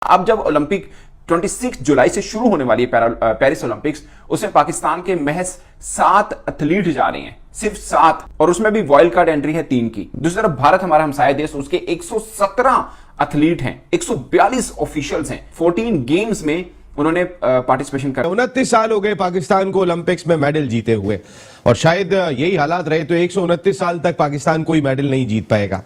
अब जब ओलंपिक 26 जुलाई से शुरू होने वाली है पेरिस ओलंपिक्स, उसमें पाकिस्तान के महज 7 एथलीट जा रहे हैं, सिर्फ 7, और उसमें भी वाइल्ड कार्ड एंट्री है 3 की। दूसरी तरफ भारत हमारा हमसाया देश, उसके 117 एथलीट हैं, 142 ऑफिशियल्स हैं, 14 गेम्स में उन्होंने पार्टिसिपेशन कर। 29 साल हो गए पाकिस्तान को ओलंपिक्स में मेडल जीते हुए, और शायद यही हालात रहे तो 129 साल तक पाकिस्तान कोई मेडल नहीं जीत पाएगा।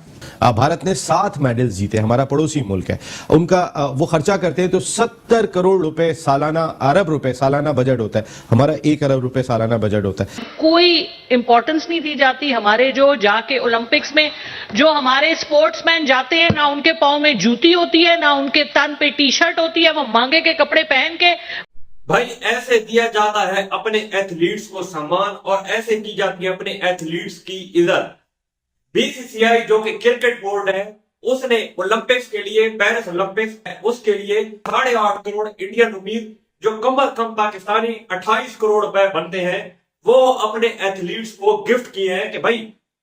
भारत ने 7 मेडल्स जीते, हमारा पड़ोसी मुल्क है, उनका वो खर्चा करते हैं तो 70 करोड़ रुपए सालाना, अरब रुपए सालाना बजट होता है, हमारा 1 अरब रुपए सालाना बजट होता है। कोई इंपॉर्टेंस नहीं दी जाती हमारे जो जाके ओलंपिक्स में जो हमारे स्पोर्ट्समैन जाते हैं, ना उनके पाँव में जूती होती है, ना उनके तन पे टी शर्ट होती है, वो मांगे के कपड़े पहन के। भाई ऐसे दिया जाता है अपने एथलीट्स को सम्मान, और ऐसे की जाती है अपने एथलीट्स की इज्जत। बीसीसीआई जो कि क्रिकेट बोर्ड है, उसने ओलंपिक्स के लिए, पेरिस ओलंपिक्स, उसके लिए 8.5 करोड़ इंडियन रुपीज, जो कम अज कम पाकिस्तानी 28 करोड़ रुपए बनते हैं, वो अपने एथलीट्स को गिफ्ट किए हैं कि भाई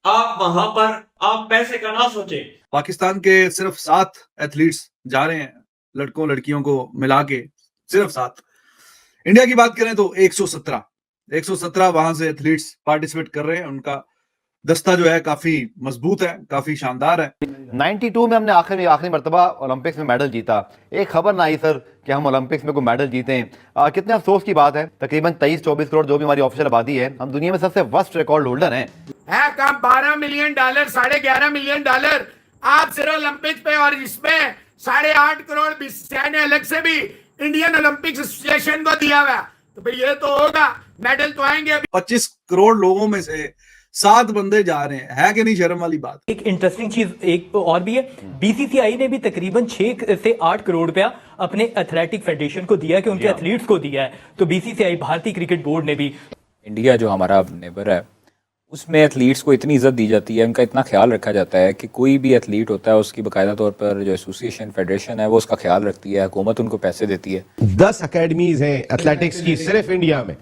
आप वहां पर आप पैसे का ना सोचें। पाकिस्तान के सिर्फ 7 एथलीट्स जा रहे हैं, लड़कों लड़कियों को मिला के सिर्फ 7। इंडिया की बात करें तो 117 वहां से एथलीट्स पार्टिसिपेट कर रहे हैं। उनका दस्ता जो है काफी मजबूत है, काफी शानदार है। 92 में हमने आखिरी मर्तबा ओलंपिक्स में मेडल जीता। एक खबर ना आई सर कि हम ओलंपिक्स में कोई मेडल जीते हैं। कितने अफसोस की बात है, तकरीबन 23-24 करोड़ जो भी हमारी ऑफिशियल आबादी है, हम दुनिया में सबसे वर्स्ट रिकॉर्ड होल्डर हैं। कम $12 मिलियन, $11.5 मिलियन आप सिर्फ ओलंपिक्स पे, और इसमें 8.5 करोड़ बीसीसीआई ने अलग से भी इंडियन ओलंपिक एसोसिएशन को दिया हुआ। तो भाई ये तो होगा, मेडल तो आएंगे। 25 करोड़ लोगों में से 7 बंदे जा रहे हैं, है कि नहीं शर्म वाली बात। एक इंटरेस्टिंग चीज एक और भी है, बीसीसीआई ने भी तकरीबन 6 से 8 करोड़ रुपया अपने एथलेटिक फेडरेशन को दिया है, कि उनके एथलीट्स को दिया है। तो बीसीसीआई, भारतीय क्रिकेट बोर्ड ने भी। इंडिया जो हमारा नेबर है, उसमें एथलीट्स को इतनी इज्जत दी जाती है, उनका इतना ख्याल रखा जाता है कि कोई भी एथलीट होता है उसकी बाकायदा तौर पर जो एसोसिएशन फेडरेशन है वो उसका ख्याल रखती है, हुकूमत उनको पैसे देती है। 10 अकेडमीज हैं एथलेटिक्स की सिर्फ इंडिया में।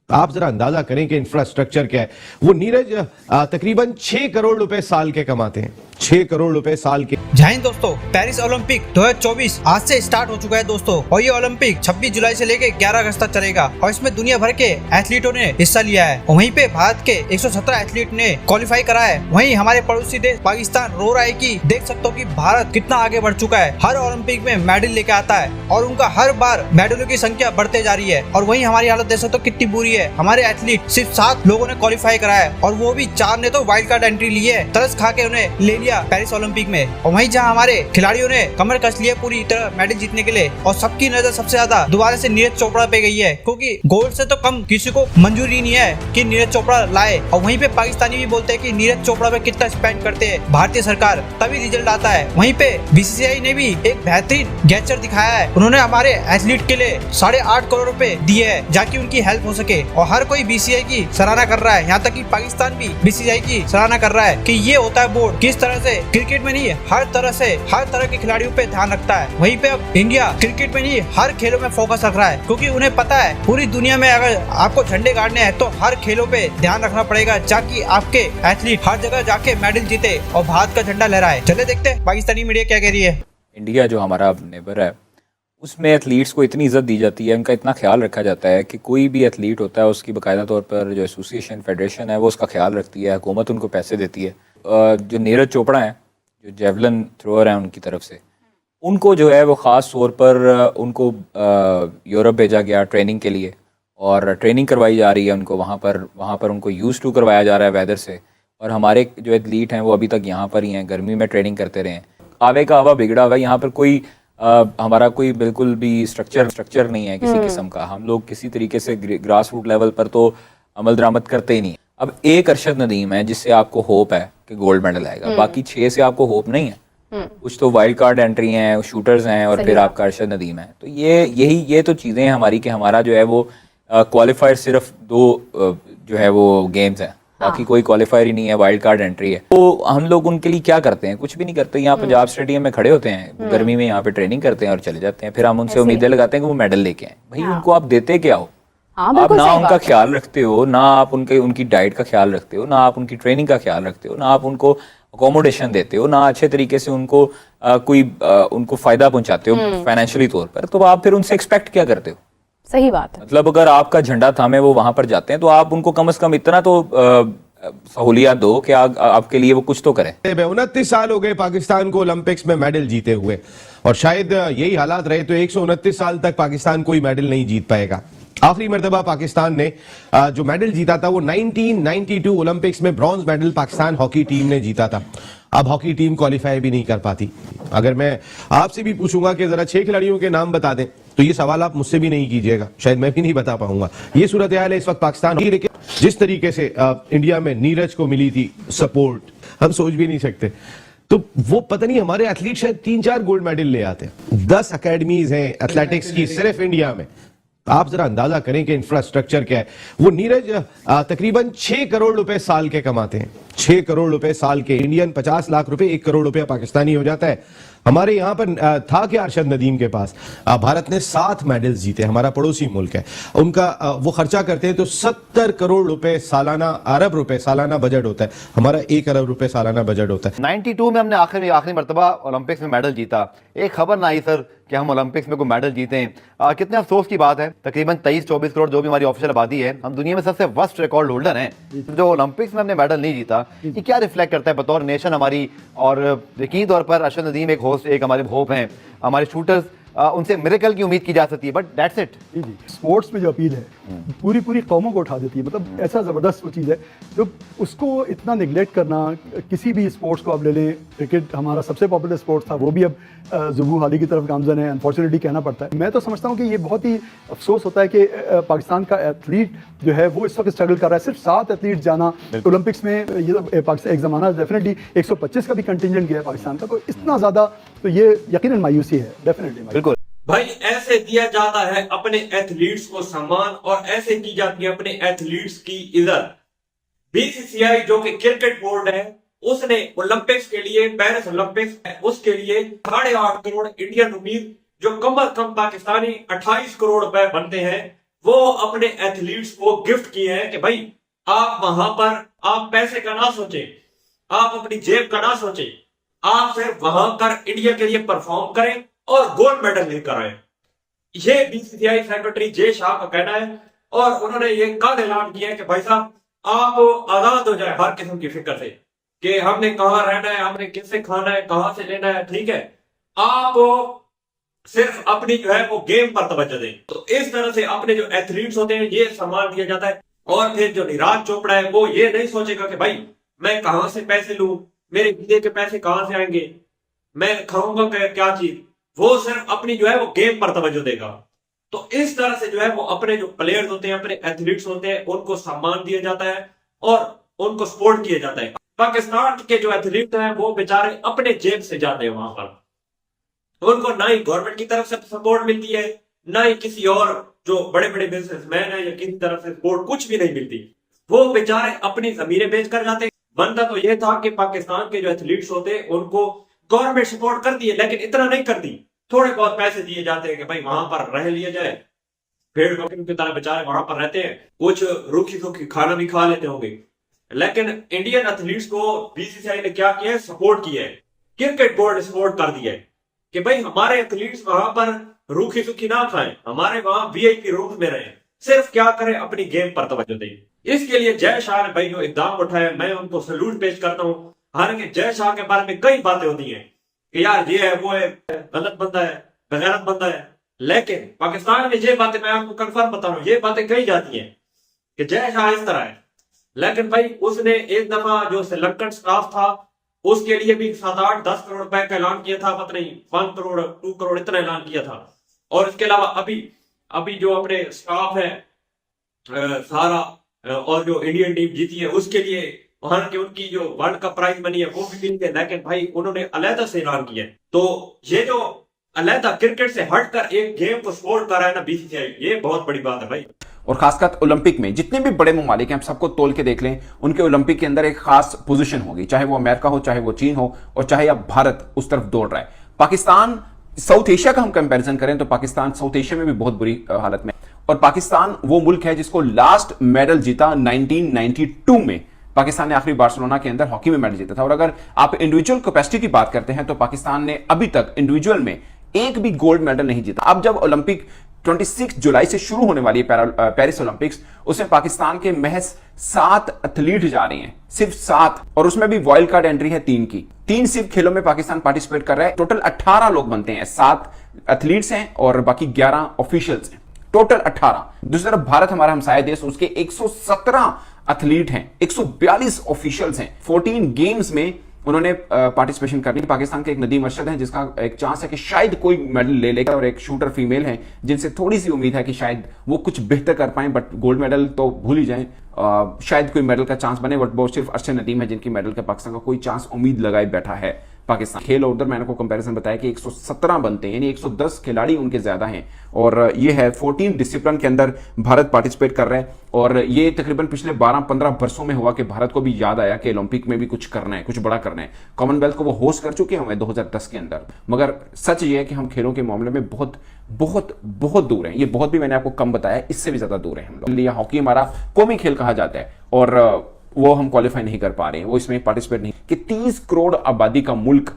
आप जरा अंदाजा करें कि इंफ्रास्ट्रक्चर क्या है। वो नीरज तकरीबन 6 करोड़ रुपए साल के कमाते हैं, 6 करोड़ रुपए साल के। जय हिंद दोस्तों, पेरिस ओलंपिक 2024 आज से स्टार्ट हो चुका है दोस्तों, और ये ओलंपिक 26 जुलाई से लेके 11 अगस्त तक चलेगा, और इसमें दुनिया भर के एथलीटों ने हिस्सा लिया है। और वहीं पे भारत के 117 एथलीट ने क्वालिफाई करा है। वहीं हमारे पड़ोसी देश पाकिस्तान रो रहा है कि देख सकते हो कि भारत कितना आगे बढ़ चुका है, हर ओलंपिक में मेडल लेके आता है, और उनका हर बार मेडलों की संख्या बढ़ते जा रही है। और वहीं हमारी हालत देख सकते हो कितनी बुरी है। हमारे एथलीट सिर्फ 7 लोगों ने क्वालिफाई करा है, और वो भी 4 ने तो वाइल्ड कार्ड एंट्री ली है। तरस खा के उन्हें ले लिया पेरिस ओलंपिक में। और वहीं जहां हमारे खिलाड़ियों ने कमर कस लिया पूरी तरह मेडल जीतने के लिए, और सबकी नजर सबसे ज्यादा दोबारा से नीरज चोपड़ा पे गई है, क्योंकि गोल्ड से तो कम किसी को मंजूरी नहीं है कि नीरज चोपड़ा लाए। और वहीं पे पाकिस्तानी भी बोलते हैं कि नीरज चोपड़ा पे कितना स्पेंड करते हैं भारतीय सरकार, तभी रिजल्ट आता है। वहीं पे बीसीसीआई ने भी एक बेहतरीन गेस्चर दिखाया है। उन्होंने हमारे एथलीट के लिए 8.5 करोड़ रुपए दिए है, जाकि उनकी हेल्प हो सके। और हर कोई बीसीसीआई की सराहना कर रहा है, यहाँ तक कि पाकिस्तान भी बीसीसीआई की सराहना कर रहा है कि ये होता है बोर्ड किस तरह से क्रिकेट में नहीं, हर तरह के खिलाड़ियों पे ध्यान रखता है। वहीं पे अब इंडिया क्रिकेट में नहीं, हर खेलों में फोकस रख रहा है, क्योंकि उन्हें पता है पूरी दुनिया में अगर आपको झंडे गाड़ने हैं तो हर खेलों पे ध्यान रखना पड़ेगा, ताकि आपके एथलीट हर जगह जाके मेडल जीते और भारत का झंडा लहराए। चले देखते हैं पाकिस्तानी मीडिया क्या कह रही है। इंडिया जो हमारा नेबर है, उसमें एथलीट्स को इतनी इज्जत दी जाती है, उनका इतना ख्याल रखा जाता है कि कोई भी एथलीट होता है उसकी बाकायदा तौर पर जो एसोसिएशन फेडरेशन है वो उसका ख्याल रखती है, हुकूमत उनको पैसे देती है। जो नीरज चोपड़ा हैं, जो जेवलिन थ्रोअर हैं, उनकी तरफ से उनको जो है वो ख़ास तौर पर उनको यूरोप भेजा गया ट्रेनिंग के लिए, और ट्रेनिंग करवाई जा रही है उनको वहाँ पर उनको यूज़ टू करवाया जा रहा है वेदर से। और हमारे जो एथलीट हैं वो अभी तक यहाँ पर ही हैं, गर्मी में ट्रेनिंग करते रहे हैं। आवे का हवा बिगड़ा हुआ है, यहाँ पर कोई हमारा कोई बिल्कुल भी स्ट्रक्चर नहीं है किसी किस्म का। हम लोग किसी तरीके से ग्रास रूट लेवल पर तो अमल दरामद करते ही नहीं। अब एक अरशद नदीम है जिससे आपको होप है कि गोल्ड मेडल आएगा, बाकी 6 से आपको होप नहीं है। कुछ तो वाइल्ड कार्ड एंट्री हैं, शूटर्स हैं, और फिर आपका अरशद नदीम है। तो ये तो चीज़ें हैं हमारी कि हमारा जो है वो क्वालिफायर सिर्फ 2 जो है वो गेम्स हैं, बाकी कोई क्वालिफायर ही नहीं है, वाइल्ड कार्ड एंट्री है। तो हम लोग उनके लिए क्या करते हैं? कुछ भी नहीं करते। यहाँ पंजाब स्टेडियम में खड़े होते हैं गर्मी में, यहाँ पे ट्रेनिंग करते हैं और चले जाते हैं। फिर हम उनसे उम्मीदें लगाते हैं कि वो मेडल लेके आए। भाई उनको आप देते क्या हो? आप ना उनका ख्याल रखते हो, ना आप उनकी डाइट का ख्याल रखते हो, ना आप उनकी ट्रेनिंग का ख्याल रखते हो, ना आप उनको अकोमोडेशन देते हो, ना अच्छे तरीके से उनको उनको फायदा पहुंचाते हो फाइनेंशियली तौर पर, तो आप फिर उनसे एक्सपेक्ट क्या करते हो? सही बात है। मतलब अगर आपका झंडा थामे वो वहां पर जाते हैं तो आप उनको कम से कम इतना तो सहूलियत दो कि आपके लिए वो कुछ तो करें। 29 साल हो गए पाकिस्तान को ओलंपिक्स में मेडल जीते हुए, और शायद यही हालात रहे तो 129 साल तक पाकिस्तान कोई मेडल नहीं जीत पाएगा। आखिरी मर्तबा पाकिस्तान ने जो मेडल जीता था वो 1992 ओलंपिक्स में bronze medal Pakistan hockey team ने जीता था। अब हॉकी टीम क्वालिफाई भी नहीं कर पाती। अगर मैं आपसे भी पूछूंगा कि जरा 6 खिलाड़ियों के नाम बता दें तो ये सवाल आप मुझसे भी नहीं कीजिएगा, शायद मैं भी नहीं बता पाऊंगा। ये सूरत हाल है इस वक्त पाकिस्तान की। लेकिन जिस तरीके से इंडिया में नीरज को मिली थी सपोर्ट, हम सोच भी नहीं सकते। तो वो पता नहीं, हमारे एथलीट शायद 3-4 गोल्ड मेडल ले आते हैं। 10 अकेडमीज हैं एथलेटिक्स की सिर्फ इंडिया में। आप जरा अंदाजा करें कि इंफ्रास्ट्रक्चर क्या है। वो नीरज तकरीबन 6 करोड़ रुपए साल के कमाते हैं। 6 करोड़ रुपए साल के, इंडियन 50 लाख रुपए, 1 करोड़ रुपया पाकिस्तानी हो जाता है। हमारे यहाँ पर था कि अरशद नदीम के पास, भारत ने 7 मेडल्स जीते, हमारा पड़ोसी मुल्क है, उनका वो खर्चा करते हैं तो 70 करोड़ रुपए सालाना, अरब रुपए सालाना बजट होता है। हमारा 1 अरब रुपए सालाना बजट होता है। 92 में हमने आखिरी मर्तबा ओलंपिक्स में मेडल जीता। एक खबर ना आई सर कि हम ओलंपिक्स में कोई मेडल जीते हैं। कितने अफसोस की बात है। तकरीबन 23-24 करोड़ जो भी हमारी ऑफिशियल आबादी है, हम दुनिया में सबसे वर्स्ट रिकॉर्ड होल्डर हैं। जो ओलंपिक्स में हमने मेडल नहीं जीता, ये क्या रिफ्लेक्ट करता है बतौर नेशन हमारी? और यकीनी तौर पर अरशद नदीम एक होस्ट, एक हमारे होप हैं, हमारे शूटर्स, उनसे मिरेकल की उम्मीद की जा सकती है, but that's it. Zee sports में जो अपील है पूरी कौमों को उठा देती है। मतलब ऐसा ज़बरदस्त वो चीज़ है जो उसको इतना निगलेक्ट करना। किसी भी स्पोर्ट्स को आप ले लें, क्रिकेट हमारा सबसे पॉपुलर स्पोर्ट्स था, वो भी अब ज़ुबू हाली की तरफ गामजन है, अनफॉर्चुनेटली कहना पड़ता है। मैं तो समझता हूँ कि ये बहुत ही अफसोस होता है कि पाकिस्तान का एथलीट जो है वो इस वक्त स्ट्रगल कर रहा है। सिर्फ 7 एथलीट जाना ओलंपिक्स में, ये तो पाकिस्तान एक ज़माना डेफिनेटली 125 का भी कंटिजेंट गया है पाकिस्तान का, तो इतना ज़्यादा तो ये यकीनन मायूसी है डेफिनेटली। बिल्कुल भाई, ऐसे दिया जाता है अपने एथलीट्स को सम्मान और ऐसे की जाती है अपने एथलीट्स की इज्जत। बीसीसीआई जो कि क्रिकेट बोर्ड है, उसने ओलंपिक्स के लिए, पेरिस ओलंपिक्स, उसके लिए 8.5 करोड़ इंडियन रुपीज, जो कम अज कम पाकिस्तानी 28 करोड़ रुपए बनते हैं, वो अपने एथलीट्स को गिफ्ट किए हैं कि भाई आप वहां पर आप पैसे का ना सोचें, आप अपनी जेब का ना सोचें, आप सिर्फ वहां पर इंडिया के लिए परफॉर्म करें और गोल्ड मेडल लेकर आए। ये बीसीसीआई सेक्रेटरी जय शाह का कहना है, और उन्होंने ये कल ऐलान किया है कि भाई साहब आप आजाद हो जाए हर किस्म की फिक्र से कि हमने कहां रहना है, हमने किससे खाना है, कहां से लेना है, ठीक है, आप सिर्फ अपनी जो है वो गेम पर तवज्जो दें। तो इस तरह से अपने जो एथलीट्स होते हैं ये सम्मान दिया जाता है। और फिर जो नीरज चोपड़ा है वो ये नहीं सोचेगा कि भाई मैं कहां से पैसे लूं, मेरे वीजे के पैसे कहां से आएंगे, मैं खाऊंगा क्या चीज, वो सिर्फ अपनी जो है वो गेम पर तवज्जो देगा। तो इस तरह से जो है वो अपने जो प्लेयर्स होते हैं, अपने एथलीट्स होते हैं, उनको सम्मान दिया जाता है और उनको सपोर्ट किया जाता है। पाकिस्तान के जो एथलीट हैं वो बेचारे अपने जेब से जाते हैं वहां पर, उनको ना ही गवर्नमेंट की तरफ से सपोर्ट मिलती है, ना ही किसी और जो बड़े बड़े बिजनेसमैन है या किसी तरफ से सपोर्ट कुछ भी नहीं मिलती। वो बेचारे अपनी जमीरें बेच कर जाते। बनता तो यह था कि पाकिस्तान के जो एथलीट्स होते हैं उनको गवर्नमेंट सपोर्ट करती है, लेकिन इतना नहीं करती। थोड़े बहुत पैसे दिए जाते हैं कि भाई वहां पर रह लिया जाए, भेड़ बकरियों की तरह बेचारे वहां पर रहते हैं, कुछ रूखी सूखी खाना भी खा लेते होंगे। लेकिन इंडियन एथलीट्स को बीसीसीआई ने क्या किया है, सपोर्ट किया है। क्रिकेट बोर्ड ने सपोर्ट कर दिया है कि भाई हमारे एथलीट्स वहां पर रूखी सूखी ना खाएं, हमारे वहां वीआईपी रूम में रहें, सिर्फ क्या करें, अपनी गेम पर तवज्जो दें। इसके लिए जय शाह ने भाई जो इकदाम उठाया, मैं उनको सैल्यूट पेश करता हूं। हालांकि जय शाह के बारे में कई बातें होती हैं कि यार ये है, वो है, गलत बंदा है, बेगैरत बंदा है, लेकिन पाकिस्तान में ये बातें मैं आपको कंफर्म बता रहा हूं, ये बातें कही जाती हैं कि जय शाह इस तरह है। लेकिन भाई उसने एक दफा जो श्रीलंकन स्टाफ था उसके लिए भी 7-8-10 करोड़ रुपए का ऐलान किया था, पता नहीं 1 करोड़ 2 करोड़ इतना ऐलान किया था। और इसके अलावा अभी जो अपने स्टाफ है सारा, और जो इंडियन टीम जीती है उसके लिए वहां की उनकी जो वर्ल्ड कप प्राइज बनी है वो भी मिल गए, लेकिन भाई उन्होंने अलहदा से ऐलान किया। तो ये जो अलहदा क्रिकेट से हटकर एक गेम को सपोर्ट कर रहा है ना बीसीसीआई, ये बहुत बड़ी बात है भाई। और खासकर ओलंपिक में जितने भी बड़े ममालिक हैं, आप सबको तोल के देख लें, उनके ओलंपिक के अंदर एक खास पोजीशन होगी, चाहे वो अमेरिका हो, चाहे वो चीन हो, और चाहे अब भारत उस तरफ दौड़ रहा है। पाकिस्तान, साउथ एशिया का हम कंपैरिजन करें तो पाकिस्तान साउथ एशिया में भी बहुत बुरी हालत में, और पाकिस्तान वो मुल्क है जिसको लास्ट मेडल जीता 1992 में। पाकिस्तान ने आखिरी बार्सिलोना के अंदर हॉकी में मेडल जीता था। और अगर आप इंडिविजुअल कैपेसिटी की बात करते हैं तो पाकिस्तान ने अभी तक इंडिविजुअल में एक भी गोल्ड मेडल नहीं जीता। अब जब ओलंपिक 26 जुलाई से शुरू होने वाली है पेरिस ओलंपिक्स, उसमें पाकिस्तान के महज 7 एथलीट जा रही हैं, सिर्फ 7, और उसमें भी वाइल्ड कार्ड एंट्री है 3 की। 3 सिर्फ खेलों में पाकिस्तान पार्टिसिपेट कर रहा है। टोटल 18 लोग बनते हैं, 7 एथलीट्स हैं और बाकी 11 ऑफिशियल्स हैं, टोटल 18। दूसरी तरफ भारत हमारा हमसाया देश, उसके 117 एथलीट हैं, 142 ऑफिशियल्स हैं। 14 गेम्स में उन्होंने पार्टिसिपेशन करनी। पाकिस्तान के एक नदीम अरशद हैं जिसका एक चांस है कि शायद कोई मेडल ले लेगा, और एक शूटर फीमेल है जिनसे थोड़ी सी उम्मीद है कि शायद वो कुछ बेहतर कर पाए, बट गोल्ड मेडल तो भूल ही जाएं, शायद कोई मेडल का चांस बने, बट वो सिर्फ अरशद नदीम है जिनकी मेडल का पाकिस्तान का कोई चांस उम्मीद लगाए बैठा है। पाकिस्तान खेल और उधर मैंने को कंपैरिजन बताया कि 117 बनते हैं, यानी 110 खिलाड़ी उनके ज्यादा हैं, और ये है 14 डिसिप्लिन के अंदर भारत पार्टिसिपेट कर रहा है। और ये तकरीबन पिछले 12-15 वर्षों में हुआ कि भारत को भी याद आया कि ओलंपिक में भी कुछ करना है, कुछ बड़ा करना है। कॉमनवेल्थ को वो होस्ट कर चुके हैं 2010 के अंदर, मगर सच ये है कि हम खेलों के मामले में बहुत बहुत बहुत दूर हैं। ये बहुत भी मैंने आपको कम बताया, इससे भी ज्यादा दूर है हम लोग। लिया हॉकी हमारा कौमी खेल कहा जाता है, और वो हम क्वालिफाई नहीं कर पा रहे हैं, वो इसमें पार्टिसिपेट नहीं। कि 30 करोड़ आबादी का मुल्क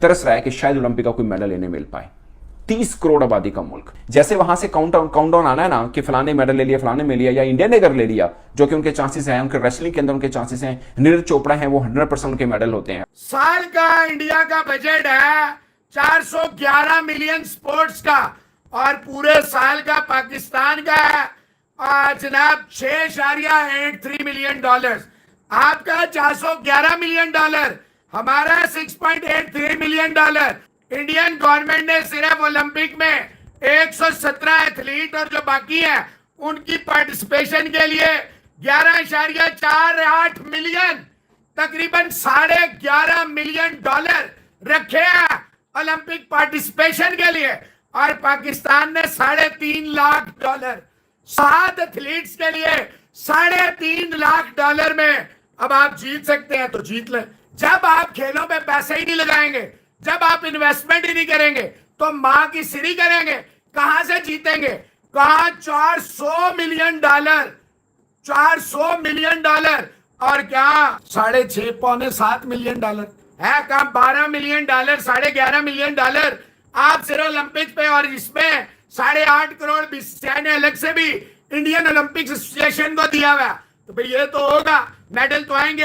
तरस रहा है कि शायद ओलंपिक का कोई मेडल लेने मिल पाए। 30 करोड़ आबादी का मुल्क, जैसे वहां से काउंटडाउन आना है ना कि फलाने मेडल ले लिया, फलाने में लिया, या इंडिया ने अगर ले लिया, जो कि उनके चांसेस हैं, उनके रेसलिंग के अंदर उनके चांसेस हैं। नीरज चोपड़ा है, वो 100% उनके मेडल होते हैं। साल का इंडिया का बजट है 411 मिलियन स्पोर्ट्स का, और पूरे साल का पाकिस्तान का है जनाब $6.83 मिलियन। आपका $411 मिलियन, हमारा $6.83 मिलियन। इंडियन गवर्नमेंट ने सिर्फ ओलंपिक में 117 एथलीट और जो बाकी हैं उनकी पार्टिसिपेशन के लिए 11.48 मिलियन, तकरीबन $11.5 मिलियन रखे हैं ओलंपिक पार्टिसिपेशन के लिए। और पाकिस्तान ने $3.5 लाख, 7 एथलीट्स के लिए $3.5 लाख में अब आप जीत सकते हैं तो जीत लें। जब आप खेलों पे पैसे ही नहीं लगाएंगे, जब आप इन्वेस्टमेंट ही नहीं करेंगे, तो मां की सिरी करेंगे, कहां से जीतेंगे? कहां $400 मिलियन, $400 मिलियन, और क्या 6.5 पौने 7 मिलियन है, कहां $12 मिलियन, $11.5 मिलियन आप सिर्फ ओलंपिक्स पे, और इसमें 8.5 करोड़ ने अलग से भी इंडियन ओलंपिक एसोसिएशन को दिया हुआ। तो भाई ये तो होगा, मेडल तो आएंगे।